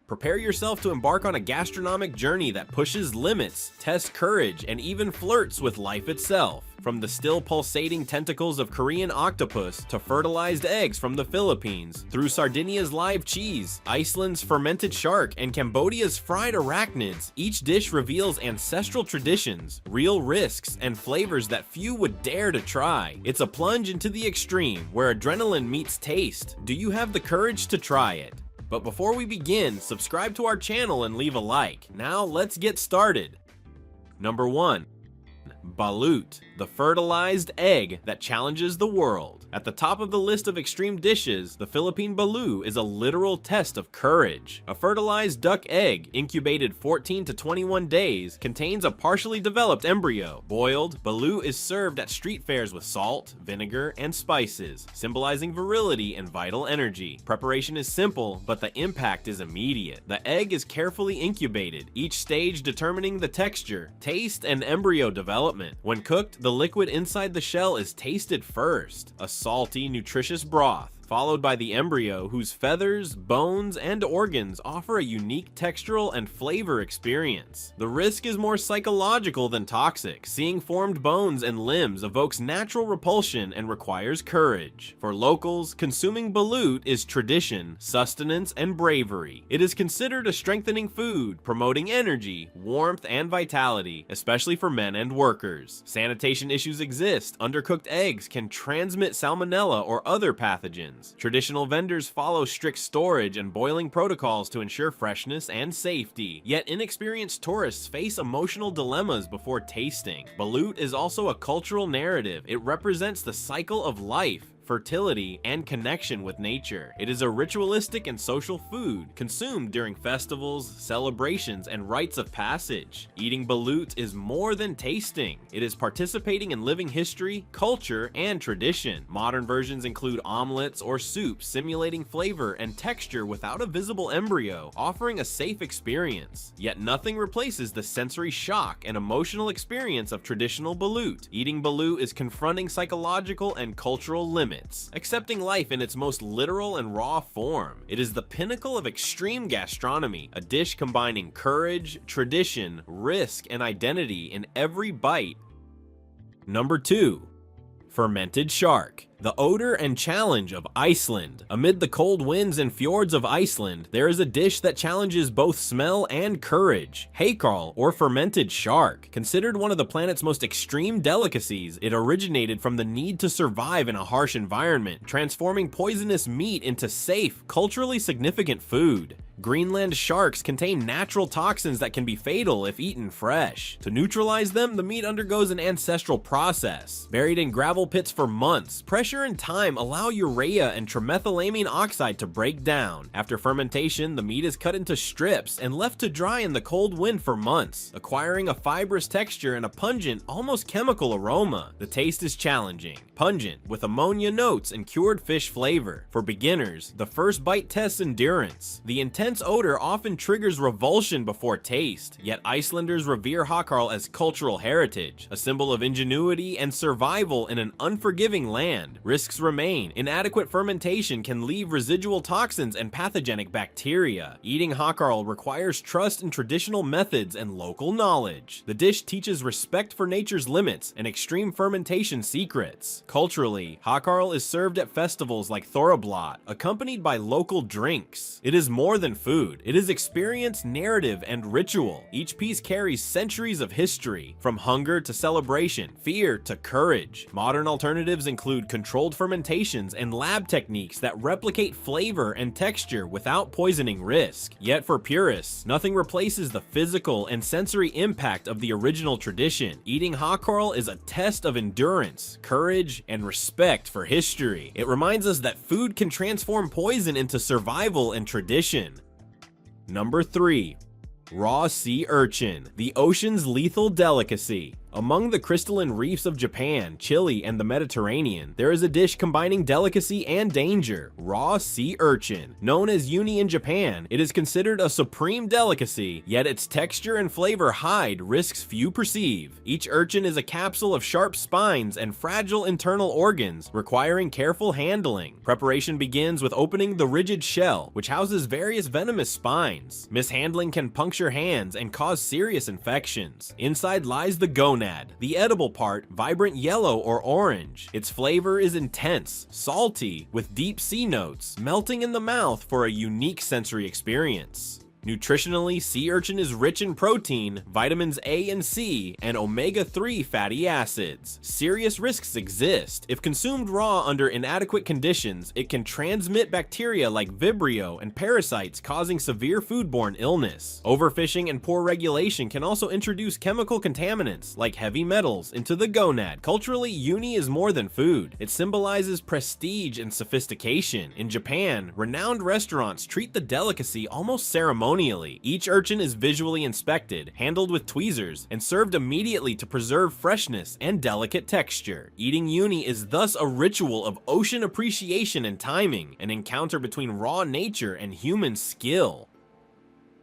Prepare yourself to embark on a gastronomic journey that pushes limits, tests courage, and even flirts with life itself. From the still pulsating tentacles of Korean octopus to fertilized eggs from the Philippines, through Sardinia's live cheese, Iceland's fermented shark, and Cambodia's fried arachnids, each dish reveals ancestral traditions, real risks, and flavors that few would dare to try. It's a plunge into the extreme, where adrenaline meets taste. Do you have the courage to try it? But before we begin, subscribe to our channel and leave a like. Now let's get started. Number 1. Balut, the fertilized egg that challenges the world. At the top of the list of extreme dishes, the Philippine balut is a literal test of courage. A fertilized duck egg, incubated 14 to 21 days, contains a partially developed embryo. Boiled, balut is served at street fairs with salt, vinegar, and spices, symbolizing virility and vital energy. Preparation is simple, but the impact is immediate. The egg is carefully incubated, each stage determining the texture, taste, and embryo development. When cooked, the liquid inside the shell is tasted first, a salty, nutritious broth, followed by the embryo, whose feathers, bones, and organs offer a unique textural and flavor experience. The risk is more psychological than toxic. Seeing formed bones and limbs evokes natural repulsion and requires courage. For locals, consuming balut is tradition, sustenance, and bravery. It is considered a strengthening food, promoting energy, warmth, and vitality, especially for men and workers. Sanitation issues exist. Undercooked eggs can transmit salmonella or other pathogens. Traditional vendors follow strict storage and boiling protocols to ensure freshness and safety. Yet inexperienced tourists face emotional dilemmas before tasting. Balut is also a cultural narrative. It represents the cycle of life, fertility, and connection with nature. It is a ritualistic and social food, consumed during festivals, celebrations, and rites of passage. Eating balut is more than tasting. It is participating in living history, culture, and tradition. Modern versions include omelets or soups, simulating flavor and texture without a visible embryo, offering a safe experience. Yet nothing replaces the sensory shock and emotional experience of traditional balut. Eating balut is confronting psychological and cultural limits, accepting life in its most literal and raw form. It is the pinnacle of extreme gastronomy, a dish combining courage, tradition, risk, and identity in every bite. Number 2. Fermented shark. The odor and challenge of Iceland. Amid the cold winds and fjords of Iceland, there is a dish that challenges both smell and courage. Hakarl, or fermented shark. Considered one of the planet's most extreme delicacies, it originated from the need to survive in a harsh environment, transforming poisonous meat into safe, culturally significant food. Greenland sharks contain natural toxins that can be fatal if eaten fresh. To neutralize them, the meat undergoes an ancestral process. Buried in gravel pits for months, pressure and time allow urea and trimethylamine oxide to break down. After fermentation, the meat is cut into strips and left to dry in the cold wind for months, acquiring a fibrous texture and a pungent, almost chemical aroma. The taste is challenging, pungent, with ammonia notes and cured fish flavor. For beginners, the first bite tests endurance. The intense odor often triggers revulsion before taste, yet Icelanders revere hakarl as cultural heritage, a symbol of ingenuity and survival in an unforgiving land. Risks remain. Inadequate fermentation can leave residual toxins and pathogenic bacteria. Eating hakarl requires trust in traditional methods and local knowledge. The dish teaches respect for nature's limits and extreme fermentation secrets. Culturally, hakarl is served at festivals like Thorablat, accompanied by local drinks. It is more than food. It is experience, narrative, and ritual. Each piece carries centuries of history, from hunger to celebration, fear to courage. Modern alternatives include controlled fermentations and lab techniques that replicate flavor and texture without poisoning risk. Yet for purists, nothing replaces the physical and sensory impact of the original tradition. Eating hakarl is a test of endurance, courage, and respect for history. It reminds us that food can transform poison into survival and tradition. Number 3. Raw sea urchin, the ocean's lethal delicacy. Among the crystalline reefs of Japan, Chile, and the Mediterranean, there is a dish combining delicacy and danger: raw sea urchin. Known as uni in Japan, it is considered a supreme delicacy, yet its texture and flavor hide risks few perceive. Each urchin is a capsule of sharp spines and fragile internal organs, requiring careful handling. Preparation begins with opening the rigid shell, which houses various venomous spines. Mishandling can puncture hands and cause serious infections. Inside lies the gonad, the edible part, vibrant yellow or orange. Its flavor is intense, salty, with deep sea notes, melting in the mouth for a unique sensory experience. Nutritionally, sea urchin is rich in protein, vitamins A and C, and omega-3 fatty acids. Serious risks exist. If consumed raw under inadequate conditions, it can transmit bacteria like Vibrio and parasites, causing severe foodborne illness. Overfishing and poor regulation can also introduce chemical contaminants like heavy metals into the gonad. Culturally, uni is more than food. It symbolizes prestige and sophistication. In Japan, renowned restaurants treat the delicacy almost ceremonially. Each urchin is visually inspected, handled with tweezers, and served immediately to preserve freshness and delicate texture. Eating uni is thus a ritual of ocean appreciation and timing, an encounter between raw nature and human skill.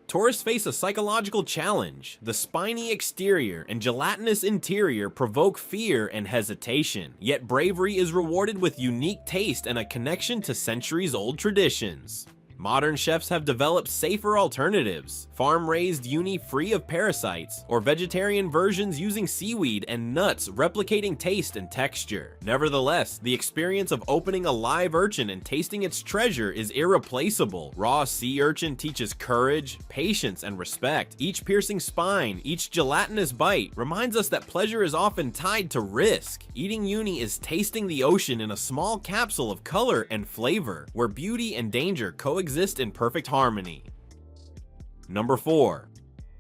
Tourists face a psychological challenge. The spiny exterior and gelatinous interior provoke fear and hesitation, yet bravery is rewarded with unique taste and a connection to centuries-old traditions. Modern chefs have developed safer alternatives: farm-raised uni free of parasites, or vegetarian versions using seaweed and nuts, replicating taste and texture. Nevertheless, the experience of opening a live urchin and tasting its treasure is irreplaceable. Raw sea urchin teaches courage, patience, and respect. Each piercing spine, each gelatinous bite, reminds us that pleasure is often tied to risk. Eating uni is tasting the ocean in a small capsule of color and flavor, where beauty and danger coexist in perfect harmony. Number 4.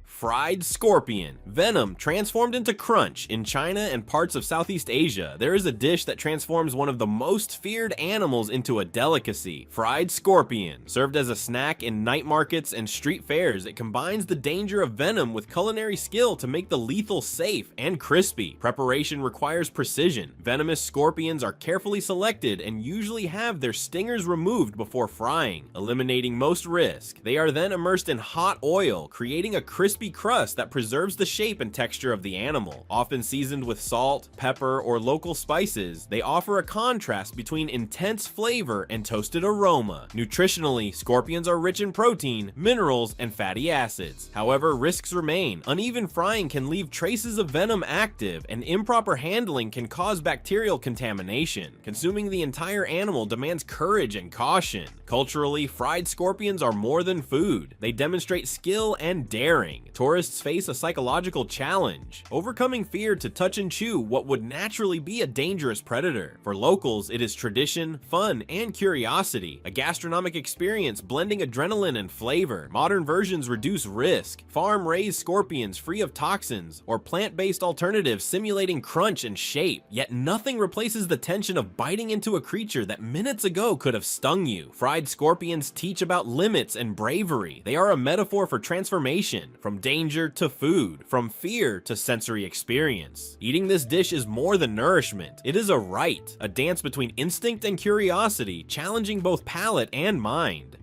Fried scorpion. Venom transformed into crunch. In China and parts of Southeast Asia, there is a dish that transforms one of the most feared animals into a delicacy: fried scorpion. Served as a snack in night markets and street fairs, it combines the danger of venom with culinary skill to make the lethal safe and crispy. Preparation requires precision. Venomous scorpions are carefully selected and usually have their stingers removed before frying, eliminating most risk. They are then immersed in hot oil, creating a crispy crust that preserves the shape and texture of the animal. Often seasoned with salt, pepper, or local spices, they offer a contrast between intense flavor and toasted aroma. Nutritionally, scorpions are rich in protein, minerals, and fatty acids. However, risks remain. Uneven frying can leave traces of venom active, and improper handling can cause bacterial contamination. Consuming the entire animal demands courage and caution. Culturally, fried scorpions are more than food. They demonstrate skill and daring. Tourists face a psychological challenge, overcoming fear to touch and chew what would naturally be a dangerous predator. For locals, it is tradition, fun, and curiosity, a gastronomic experience blending adrenaline and flavor. Modern versions reduce risk: farm-raised scorpions free of toxins, or plant-based alternatives simulating crunch and shape. Yet nothing replaces the tension of biting into a creature that minutes ago could have stung you. Fried scorpions teach about limits and bravery. They are a metaphor for transformation, from danger to food, from fear to sensory experience. Eating this dish is more than nourishment. It is a rite, a dance between instinct and curiosity, challenging both palate and mind.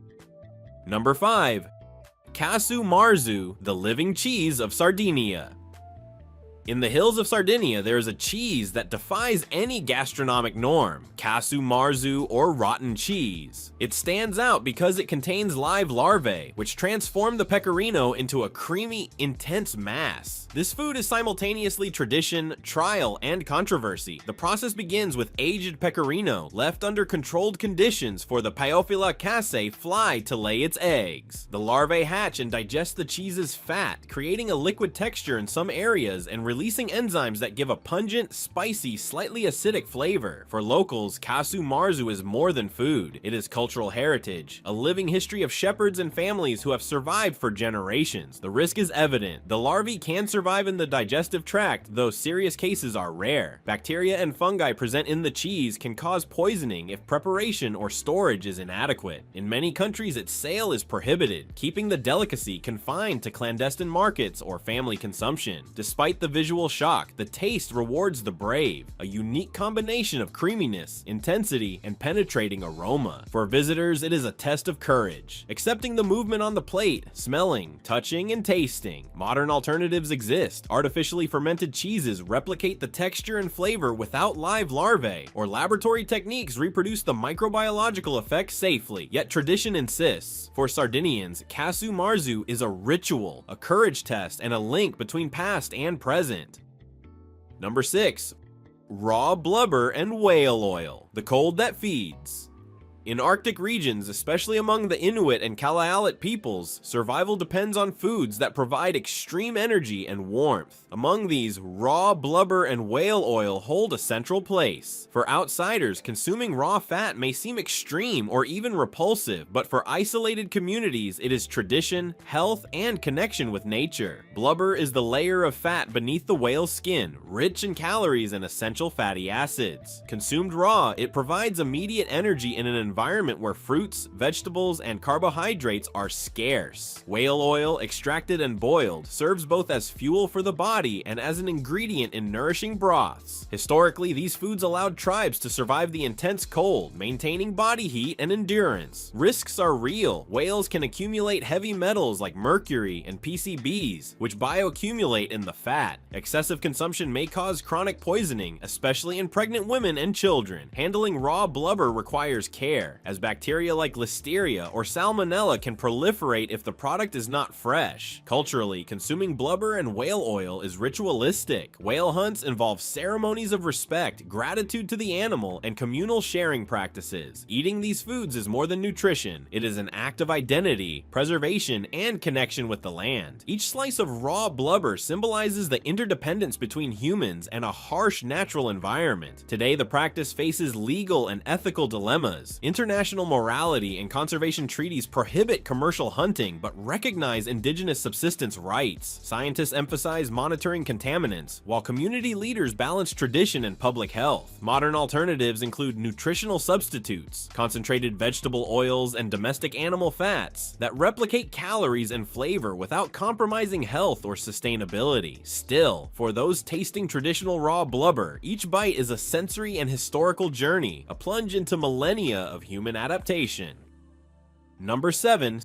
Number 5. Casu marzu, the living cheese of Sardinia. In the hills of Sardinia, there is a cheese that defies any gastronomic norm: casu marzu, or rotten cheese. It stands out because it contains live larvae, which transform the pecorino into a creamy, intense mass. This food is simultaneously tradition, trial, and controversy. The process begins with aged pecorino, left under controlled conditions for the Paeophila casei fly to lay its eggs. The larvae hatch and digest the cheese's fat, creating a liquid texture in some areas and releasing enzymes that give a pungent, spicy, slightly acidic flavor. For locals, casu marzu is more than food. It is cultural heritage, a living history of shepherds and families who have survived for generations. The risk is evident. The larvae can survive in the digestive tract, though serious cases are rare. Bacteria and fungi present in the cheese can cause poisoning if preparation or storage is inadequate. In many countries, its sale is prohibited, keeping the delicacy confined to clandestine markets or family consumption. Despite the visual shock, the taste rewards the brave. A unique combination of creaminess, intensity, and penetrating aroma. For visitors, it is a test of courage, accepting the movement on the plate, smelling, touching, and tasting. Modern alternatives exist. Artificially fermented cheeses replicate the texture and flavor without live larvae, or laboratory techniques reproduce the microbiological effects safely. Yet tradition insists. For Sardinians, casu marzu is a ritual, a courage test, and a link between past and present. Number 6. Raw blubber and whale oil, the cold that feeds. In Arctic regions, especially among the Inuit and Kalaalleq peoples, survival depends on foods that provide extreme energy and warmth. Among these, raw blubber and whale oil hold a central place. For outsiders, consuming raw fat may seem extreme or even repulsive, but for isolated communities, it is tradition, health, and connection with nature. Blubber is the layer of fat beneath the whale's skin, rich in calories and essential fatty acids. Consumed raw, it provides immediate energy in an environment where fruits, vegetables, and carbohydrates are scarce. Whale oil, extracted and boiled, serves both as fuel for the body and as an ingredient in nourishing broths. Historically, these foods allowed tribes to survive the intense cold, maintaining body heat and endurance. Risks are real. Whales can accumulate heavy metals like mercury and PCBs, which bioaccumulate in the fat. Excessive consumption may cause chronic poisoning, especially in pregnant women and children. Handling raw blubber requires care, as bacteria like listeria or salmonella can proliferate if the product is not fresh. Culturally, consuming blubber and whale oil is ritualistic. Whale hunts involve ceremonies of respect, gratitude to the animal, and communal sharing practices. Eating these foods is more than nutrition. It is an act of identity, preservation, and connection with the land. Each slice of raw blubber symbolizes the interdependence between humans and a harsh natural environment. Today, the practice faces legal and ethical dilemmas. International morality and conservation treaties prohibit commercial hunting but recognize indigenous subsistence rights. Scientists emphasize monitoring contaminants, while community leaders balance tradition and public health. Modern alternatives include nutritional substitutes, concentrated vegetable oils, and domestic animal fats that replicate calories and flavor without compromising health or sustainability. Still, for those tasting traditional raw blubber, each bite is a sensory and historical journey, a plunge into millennia of human adaptation. Number 7.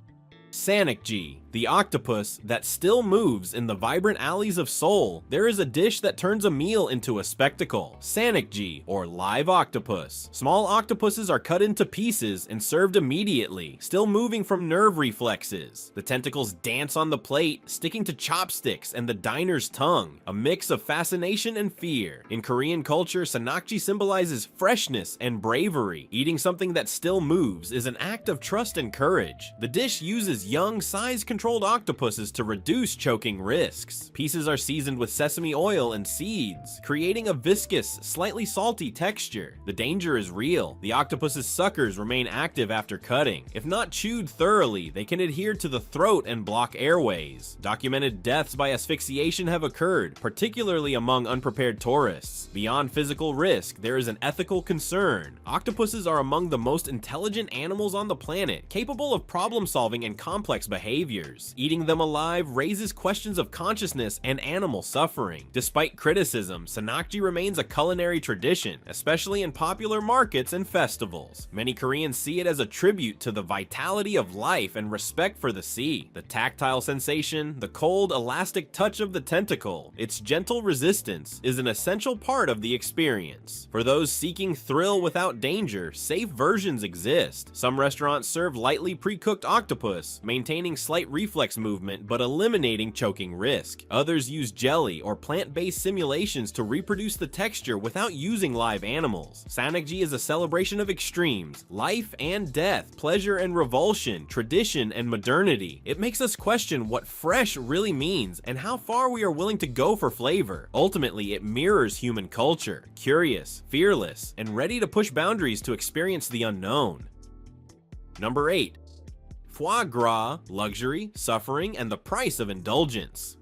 Sanakji, the octopus that still moves in the vibrant alleys of Seoul. There is a dish that turns a meal into a spectacle. Sanakji, or live octopus. Small octopuses are cut into pieces and served immediately, still moving from nerve reflexes. The tentacles dance on the plate, sticking to chopsticks and the diner's tongue, a mix of fascination and fear. In Korean culture, Sanakji symbolizes freshness and bravery. Eating something that still moves is an act of trust and courage. The dish uses young, size-controlled octopuses to reduce choking risks. Pieces are seasoned with sesame oil and seeds, creating a viscous, slightly salty texture. The danger is real. The octopus's suckers remain active after cutting. If not chewed thoroughly, they can adhere to the throat and block airways. Documented deaths by asphyxiation have occurred, particularly among unprepared tourists. Beyond physical risk, there is an ethical concern. Octopuses are among the most intelligent animals on the planet, capable of problem-solving and complex behaviors. Eating them alive raises questions of consciousness and animal suffering. Despite criticism, Sanakji remains a culinary tradition, especially in popular markets and festivals. Many Koreans see it as a tribute to the vitality of life and respect for the sea. The tactile sensation, the cold, elastic touch of the tentacle, its gentle resistance is an essential part of the experience. For those seeking thrill without danger, safe versions exist. Some restaurants serve lightly pre-cooked octopus, maintaining slight reflex movement but eliminating choking risk. Others use jelly or plant-based simulations to reproduce the texture without using live animals. Sanakji is a celebration of extremes, life and death, pleasure and revulsion, tradition and modernity. It makes us question what fresh really means and how far we are willing to go for flavor. Ultimately, it mirrors human culture, curious, fearless, and ready to push boundaries to experience the unknown. Number 8. Foie gras, luxury, suffering, and the price of indulgence.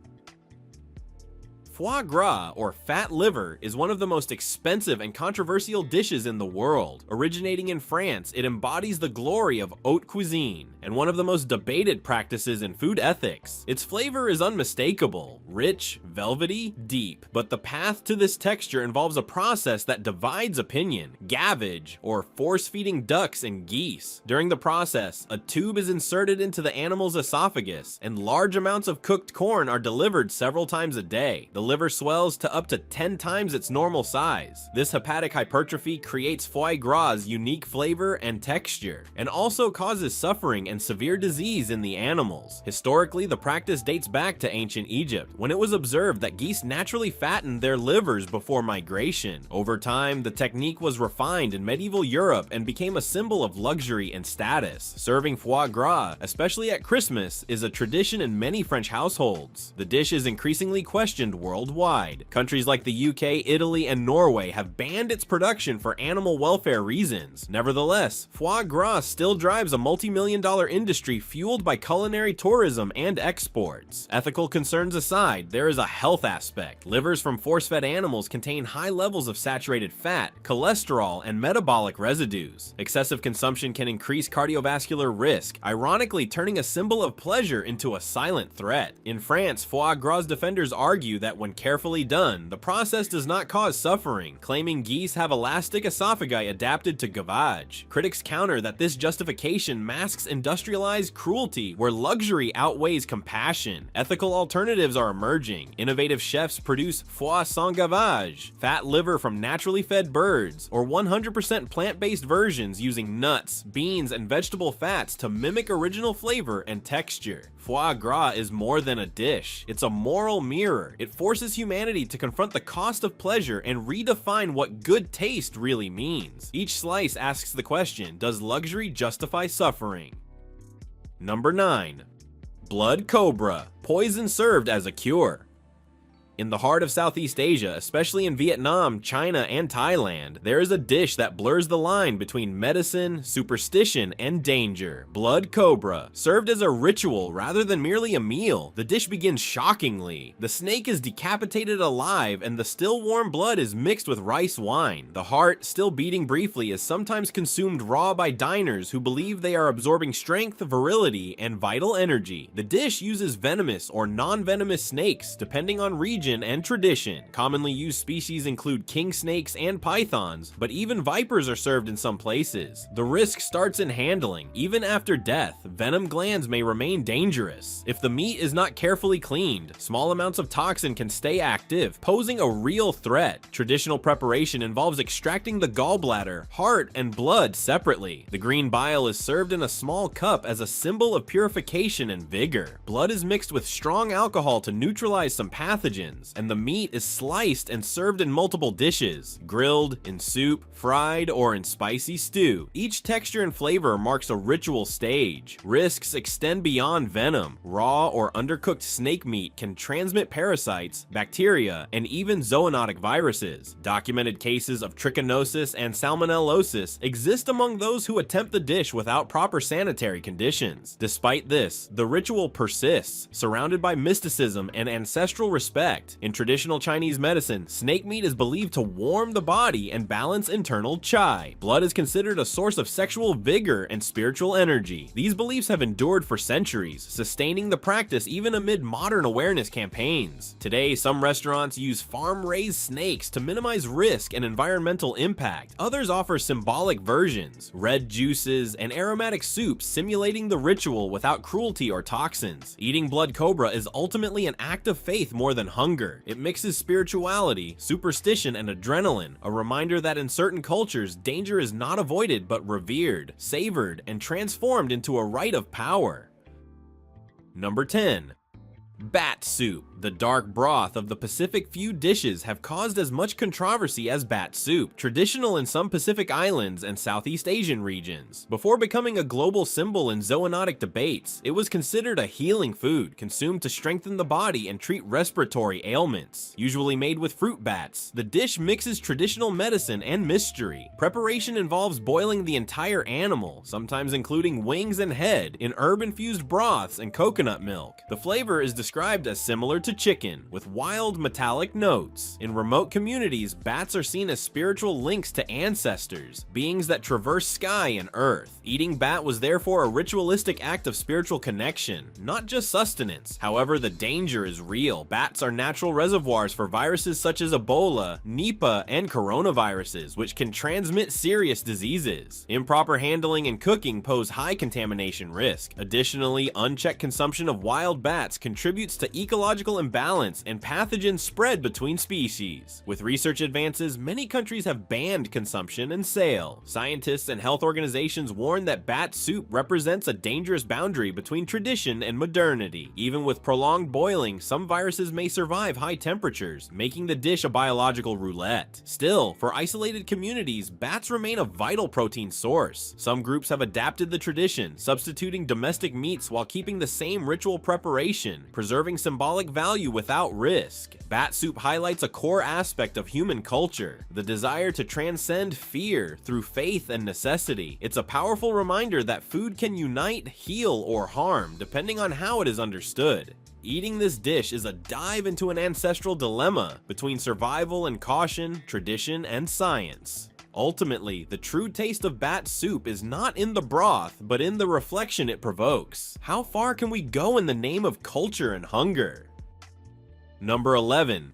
Foie gras, or fat liver, is one of the most expensive and controversial dishes in the world. Originating in France, it embodies the glory of haute cuisine. and one of the most debated practices in food ethics. Its flavor is unmistakable, rich, velvety, deep, but the path to this texture involves a process that divides opinion: gavage, or force-feeding ducks and geese. During the process, a tube is inserted into the animal's esophagus, and large amounts of cooked corn are delivered several times a day. The liver swells to up to 10 times its normal size. This hepatic hypertrophy creates foie gras' unique flavor and texture, and also causes suffering and severe disease in the animals. Historically, the practice dates back to ancient Egypt, when it was observed that geese naturally fattened their livers before migration. Over time, the technique was refined in medieval Europe and became a symbol of luxury and status. Serving foie gras, especially at Christmas, is a tradition in many French households. The dish is increasingly questioned worldwide. Countries like the UK, Italy, and Norway have banned its production for animal welfare reasons. Nevertheless, foie gras still drives a multi-million-dollar industry fueled by culinary tourism and exports. Ethical concerns aside, there is a health aspect. Livers from force-fed animals contain high levels of saturated fat, cholesterol, and metabolic residues. Excessive consumption can increase cardiovascular risk, ironically turning a symbol of pleasure into a silent threat. In France, foie gras defenders argue that when carefully done, the process does not cause suffering, claiming geese have elastic esophagi adapted to gavage. Critics counter that this justification masks industrialized cruelty where luxury outweighs compassion. Ethical alternatives are emerging. Innovative chefs produce foie sans gavage, fat liver from naturally fed birds, or 100% plant-based versions using nuts, beans, and vegetable fats to mimic original flavor and texture. Foie gras is more than a dish. It's a moral mirror. It forces humanity to confront the cost of pleasure and redefine what good taste really means. Each slice asks the question, does luxury justify suffering? Number 9. Blood cobra, poison served as a cure. In the heart of Southeast Asia, especially in Vietnam, China, and Thailand, there is a dish that blurs the line between medicine, superstition, and danger. Blood cobra. Served as a ritual rather than merely a meal, the dish begins shockingly. The snake is decapitated alive, and the still warm blood is mixed with rice wine. The heart, still beating briefly, is sometimes consumed raw by diners who believe they are absorbing strength, virility, and vital energy. The dish uses venomous or non-venomous snakes, depending on region and tradition. Commonly used species include king snakes and pythons, but even vipers are served in some places. The risk starts in handling. Even after death, venom glands may remain dangerous. If the meat is not carefully cleaned, small amounts of toxin can stay active, posing a real threat. Traditional preparation involves extracting the gallbladder, heart, and blood separately. The green bile is served in a small cup as a symbol of purification and vigor. Blood is mixed with strong alcohol to neutralize some pathogens, and the meat is sliced and served in multiple dishes, grilled, in soup, fried, or in spicy stew. Each texture and flavor marks a ritual stage. Risks extend beyond venom. Raw or undercooked snake meat can transmit parasites, bacteria, and even zoonotic viruses. Documented cases of trichinosis and salmonellosis exist among those who attempt the dish without proper sanitary conditions. Despite this, the ritual persists, surrounded by mysticism and ancestral respect. In traditional Chinese medicine, snake meat is believed to warm the body and balance internal qi. Blood is considered a source of sexual vigor and spiritual energy. These beliefs have endured for centuries, sustaining the practice even amid modern awareness campaigns. Today, some restaurants use farm-raised snakes to minimize risk and environmental impact. Others offer symbolic versions, red juices, and aromatic soups simulating the ritual without cruelty or toxins. Eating blood cobra is ultimately an act of faith more than hunger. It mixes spirituality, superstition, and adrenaline, a reminder that in certain cultures, danger is not avoided but revered, savored, and transformed into a rite of power. Number 10. Bat soup. The dark broth of the Pacific few dishes have caused as much controversy as bat soup, traditional in some Pacific islands and Southeast Asian regions. Before becoming a global symbol in zoonotic debates, it was considered a healing food, consumed to strengthen the body and treat respiratory ailments. Usually made with fruit bats, the dish mixes traditional medicine and mystery. Preparation involves boiling the entire animal, sometimes including wings and head, in herb-infused broths and coconut milk. The flavor is described as similar to to chicken, with wild metallic notes. In remote communities, bats are seen as spiritual links to ancestors, beings that traverse sky and earth. Eating bat was therefore a ritualistic act of spiritual connection, not just sustenance. However, the danger is real. Bats are natural reservoirs for viruses such as Ebola, Nipah, and coronaviruses, which can transmit serious diseases. Improper handling and cooking pose high contamination risk. Additionally, unchecked consumption of wild bats contributes to ecological imbalance and pathogen spread between species. With research advances, many countries have banned consumption and sale. Scientists and health organizations warn that bat soup represents a dangerous boundary between tradition and modernity. Even with prolonged boiling, some viruses may survive high temperatures, making the dish a biological roulette. Still, for isolated communities, bats remain a vital protein source. Some groups have adapted the tradition, substituting domestic meats while keeping the same ritual preparation, preserving symbolic value without risk. Bat soup highlights a core aspect of human culture, the desire to transcend fear through faith and necessity. It's a powerful reminder that food can unite, heal, or harm, depending on how it is understood. Eating this dish is a dive into an ancestral dilemma between survival and caution, tradition and science. Ultimately, the true taste of bat soup is not in the broth, but in the reflection it provokes. How far can we go in the name of culture and hunger? Number 11.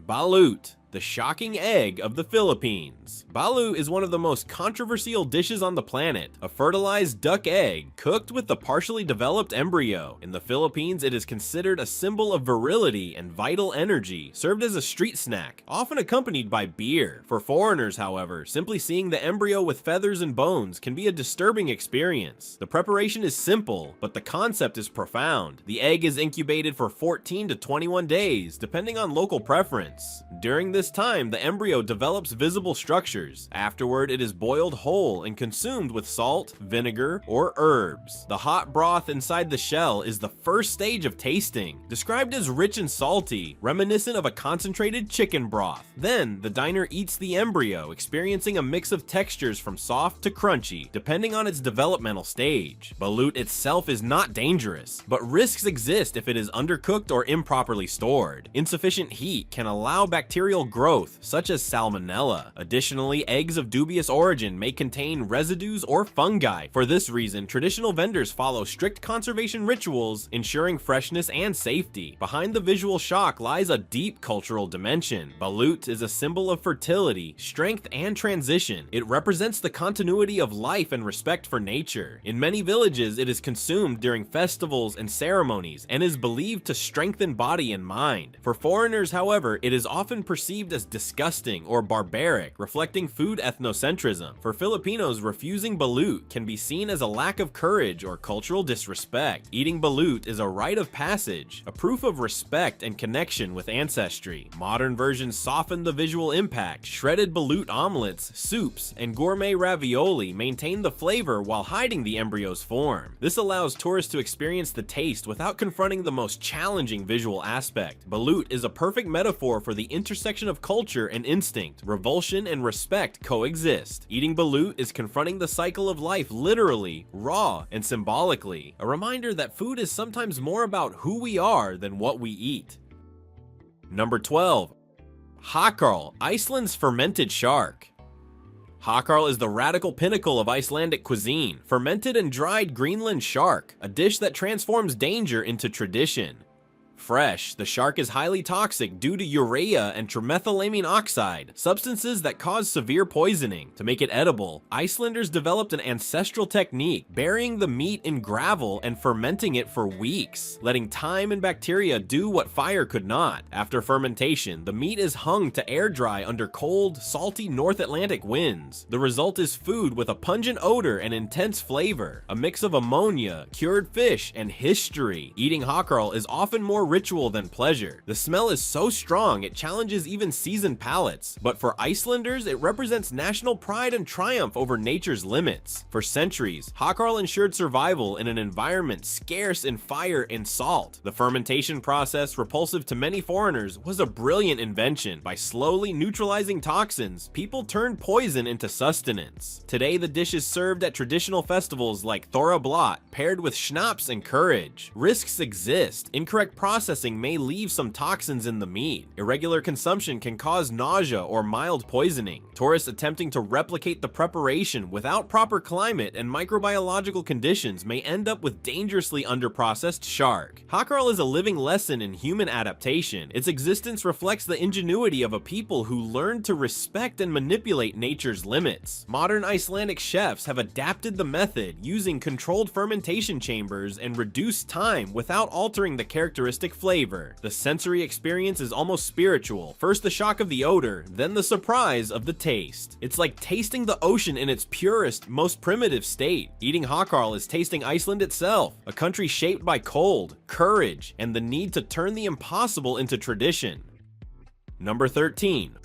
Balut, the shocking egg of the Philippines. Balut is one of the most controversial dishes on the planet, a fertilized duck egg cooked with the partially developed embryo. In the Philippines, it is considered a symbol of virility and vital energy, served as a street snack, often accompanied by beer. For foreigners, however, simply seeing the embryo with feathers and bones can be a disturbing experience. The preparation is simple, but the concept is profound. The egg is incubated for 14 to 21 days, depending on local preference. During this time, the embryo develops visible structures. Afterward, it is boiled whole and consumed with salt, vinegar, or herbs. The hot broth inside the shell is the first stage of tasting, described as rich and salty, reminiscent of a concentrated chicken broth. Then, the diner eats the embryo, experiencing a mix of textures from soft to crunchy, depending on its developmental stage. Balut itself is not dangerous, but risks exist if it is undercooked or improperly stored. Insufficient heat can allow bacterial growth, such as salmonella. Additionally, eggs of dubious origin may contain residues or fungi. For this reason, traditional vendors follow strict conservation rituals, ensuring freshness and safety. Behind the visual shock lies a deep cultural dimension. Balut is a symbol of fertility, strength, and transition. It represents the continuity of life and respect for nature. In many villages, it is consumed during festivals and ceremonies, and is believed to strengthen body and mind. For foreigners, however, it is often perceived as disgusting or barbaric, reflecting food ethnocentrism. For Filipinos, refusing balut can be seen as a lack of courage or cultural disrespect. Eating balut is a rite of passage, a proof of respect and connection with ancestry. Modern versions soften the visual impact. Shredded balut omelets, soups, and gourmet ravioli maintain the flavor while hiding the embryo's form. This allows tourists to experience the taste without confronting the most challenging visual aspect. Balut is a perfect metaphor for the intersection of culture and instinct. Revulsion and respect coexist. Eating balut is confronting the cycle of life literally, raw, and symbolically. A reminder that food is sometimes more about who we are than what we eat. Number 12. Hakkarl, Iceland's fermented shark. Hakkarl is the radical pinnacle of Icelandic cuisine, fermented and dried Greenland shark, a dish that transforms danger into tradition. Fresh, the shark is highly toxic due to urea and trimethylamine oxide, substances that cause severe poisoning. To make it edible, Icelanders developed an ancestral technique, burying the meat in gravel and fermenting it for weeks, letting time and bacteria do what fire could not. After fermentation, the meat is hung to air dry under cold, salty North Atlantic winds. The result is food with a pungent odor and intense flavor, a mix of ammonia, cured fish, and history. Eating hakkarl is often more ritual than pleasure. The smell is so strong it challenges even seasoned palates, but for Icelanders it represents national pride and triumph over nature's limits. For centuries, hakkarl ensured survival in an environment scarce in fire and salt. The fermentation process, repulsive to many foreigners, was a brilliant invention. By slowly neutralizing toxins, people turned poison into sustenance. Today the dish is served at traditional festivals like Thora Blot, paired with schnapps and courage. Risks exist. Incorrect processing processing may leave some toxins in the meat. Irregular consumption can cause nausea or mild poisoning. Tourists attempting to replicate the preparation without proper climate and microbiological conditions may end up with dangerously underprocessed shark. Hakarl is a living lesson in human adaptation. Its existence reflects the ingenuity of a people who learned to respect and manipulate nature's limits. Modern Icelandic chefs have adapted the method using controlled fermentation chambers and reduced time without altering the characteristic flavor. The sensory experience is almost spiritual. First the shock of the odor, then the surprise of the taste. It's like tasting the ocean in its purest, most primitive state. Eating hakarl is tasting Iceland itself, a country shaped by cold, courage, and the need to turn the impossible into tradition. Number 13.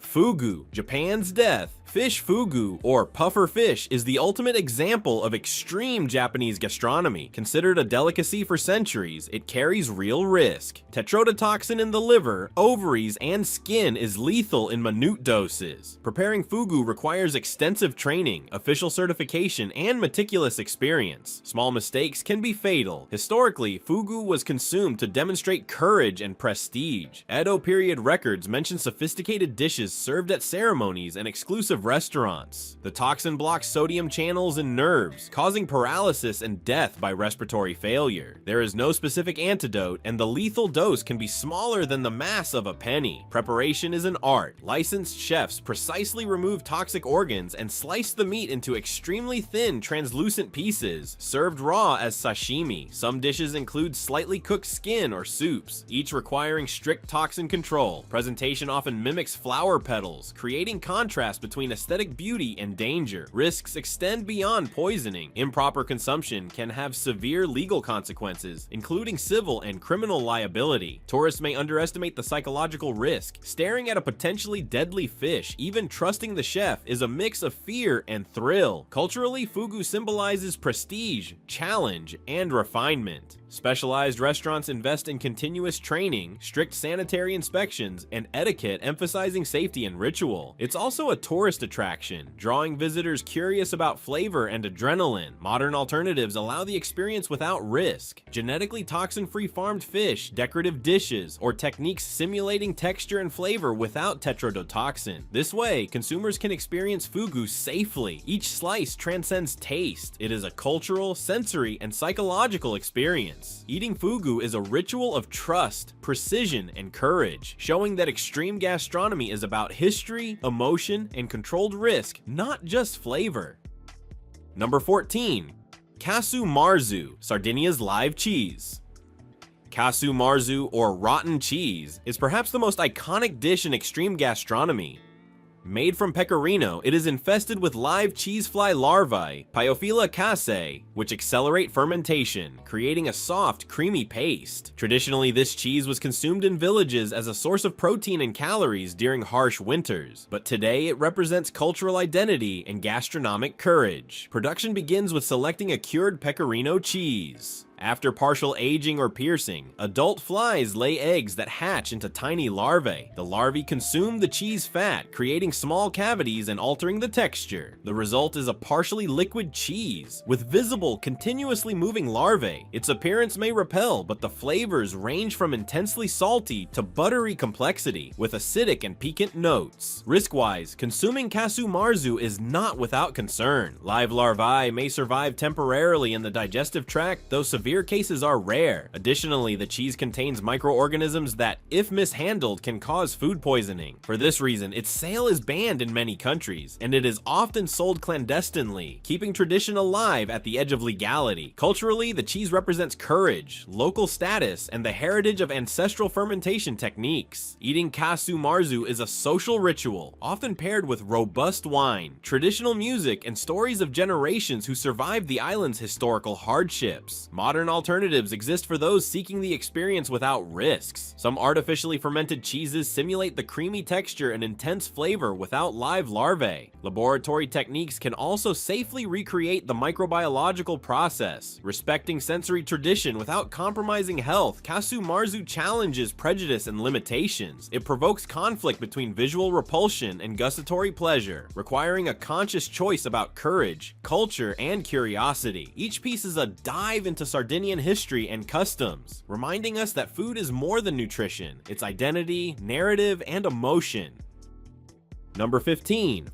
Fugu, Japan's death. Fish fugu, or puffer fish, is the ultimate example of extreme Japanese gastronomy. Considered a delicacy for centuries, it carries real risk. Tetrodotoxin in the liver, ovaries, and skin is lethal in minute doses. Preparing fugu requires extensive training, official certification, and meticulous experience. Small mistakes can be fatal. Historically, fugu was consumed to demonstrate courage and prestige. Edo period records mention sophisticated dishes served at ceremonies and exclusive restaurants. The toxin blocks sodium channels and nerves, causing paralysis and death by respiratory failure. There is no specific antidote, and the lethal dose can be smaller than the mass of a penny. Preparation is an art. Licensed chefs precisely remove toxic organs and slice the meat into extremely thin, translucent pieces, served raw as sashimi. Some dishes include slightly cooked skin or soups, each requiring strict toxin control. Presentation often mimics flower petals, creating contrast between aesthetic beauty and danger. Risks extend beyond poisoning. Improper consumption can have severe legal consequences, including civil and criminal liability. Tourists may underestimate the psychological risk. Staring at a potentially deadly fish, even trusting the chef, is a mix of fear and thrill. Culturally, fugu symbolizes prestige, challenge, and refinement. Specialized restaurants invest in continuous training, strict sanitary inspections, and etiquette emphasizing safety and ritual. It's also a tourist attraction, drawing visitors curious about flavor and adrenaline. Modern alternatives allow the experience without risk. Genetically toxin-free farmed fish, decorative dishes, or techniques simulating texture and flavor without tetrodotoxin. This way, consumers can experience fugu safely. Each slice transcends taste. It is a cultural, sensory, and psychological experience. Eating fugu is a ritual of trust, precision, and courage, showing that extreme gastronomy is about history, emotion, and controlled risk, not just flavor. Number 14. Casu marzu, Sardinia's live cheese. Casu marzu, or rotten cheese, is perhaps the most iconic dish in extreme gastronomy. Made from pecorino, it is infested with live cheesefly larvae, Pyophila casei, which accelerate fermentation, creating a soft, creamy paste. Traditionally, this cheese was consumed in villages as a source of protein and calories during harsh winters, but today it represents cultural identity and gastronomic courage. Production begins with selecting a cured pecorino cheese. After partial aging or piercing, adult flies lay eggs that hatch into tiny larvae. The larvae consume the cheese fat, creating small cavities and altering the texture. The result is a partially liquid cheese, with visible, continuously moving larvae. Its appearance may repel, but the flavors range from intensely salty to buttery complexity, with acidic and piquant notes. Risk-wise, consuming casu marzu is not without concern. Live larvae may survive temporarily in the digestive tract, though severe cases are rare. Additionally, the cheese contains microorganisms that, if mishandled, can cause food poisoning. For this reason, its sale is banned in many countries, and it is often sold clandestinely, keeping tradition alive at the edge of legality. Culturally, the cheese represents courage, local status, and the heritage of ancestral fermentation techniques. Eating casu marzu is a social ritual, often paired with robust wine, traditional music, and stories of generations who survived the island's historical hardships. Modern alternatives exist for those seeking the experience without risks. Some artificially fermented cheeses simulate the creamy texture and intense flavor without live larvae. Laboratory techniques can also safely recreate the microbiological process. Respecting sensory tradition without compromising health, casu marzu challenges prejudice and limitations. It provokes conflict between visual repulsion and gustatory pleasure, requiring a conscious choice about courage, culture, and curiosity. Each piece is a dive into Sardinian history and customs, reminding us that food is more than nutrition, it's identity, narrative, and emotion. Number 15.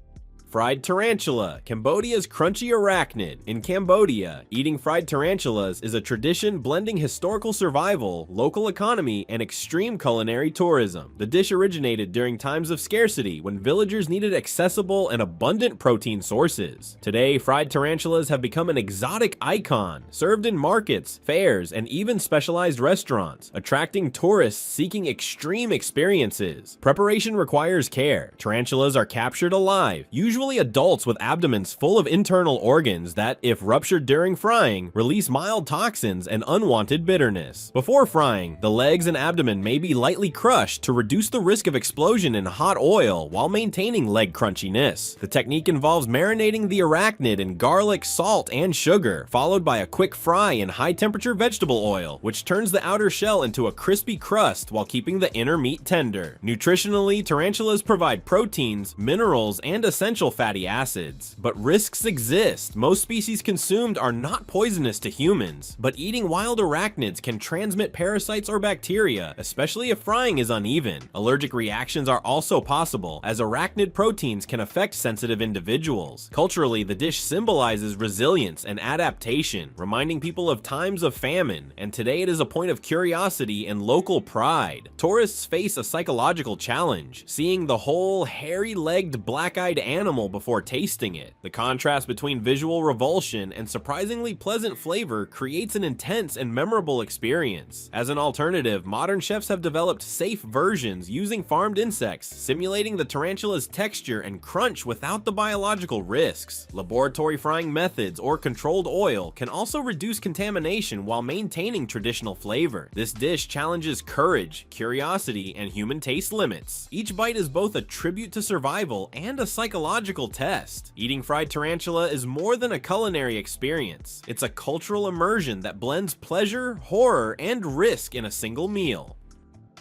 Fried tarantula, Cambodia's crunchy arachnid. In Cambodia, eating fried tarantulas is a tradition blending historical survival, local economy, and extreme culinary tourism. The dish originated during times of scarcity when villagers needed accessible and abundant protein sources. Today, fried tarantulas have become an exotic icon, served in markets, fairs, and even specialized restaurants, attracting tourists seeking extreme experiences. Preparation requires care. Tarantulas are captured alive, usually adults with abdomens full of internal organs that, if ruptured during frying, release mild toxins and unwanted bitterness. Before frying, the legs and abdomen may be lightly crushed to reduce the risk of explosion in hot oil while maintaining leg crunchiness. The technique involves marinating the arachnid in garlic, salt, and sugar, followed by a quick fry in high-temperature vegetable oil, which turns the outer shell into a crispy crust while keeping the inner meat tender. Nutritionally, tarantulas provide proteins, minerals, and essential fatty acids. But risks exist. Most species consumed are not poisonous to humans, but eating wild arachnids can transmit parasites or bacteria, especially if frying is uneven. Allergic reactions are also possible, as arachnid proteins can affect sensitive individuals. Culturally, the dish symbolizes resilience and adaptation, reminding people of times of famine, and today it is a point of curiosity and local pride. Tourists face a psychological challenge, seeing the whole hairy-legged, black-eyed animal before tasting it. The contrast between visual revulsion and surprisingly pleasant flavor creates an intense and memorable experience. As an alternative, modern chefs have developed safe versions using farmed insects, simulating the tarantula's texture and crunch without the biological risks. Laboratory frying methods or controlled oil can also reduce contamination while maintaining traditional flavor. This dish challenges courage, curiosity, and human taste limits. Each bite is both a tribute to survival and a psychological test. Eating fried tarantula is more than a culinary experience. It's a cultural immersion that blends pleasure, horror, and risk in a single meal.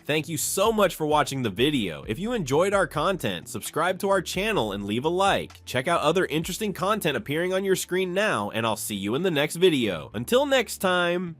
Thank you so much for watching the video. If you enjoyed our content, subscribe to our channel and leave a like. Check out other interesting content appearing on your screen now, and I'll see you in the next video. Until next time!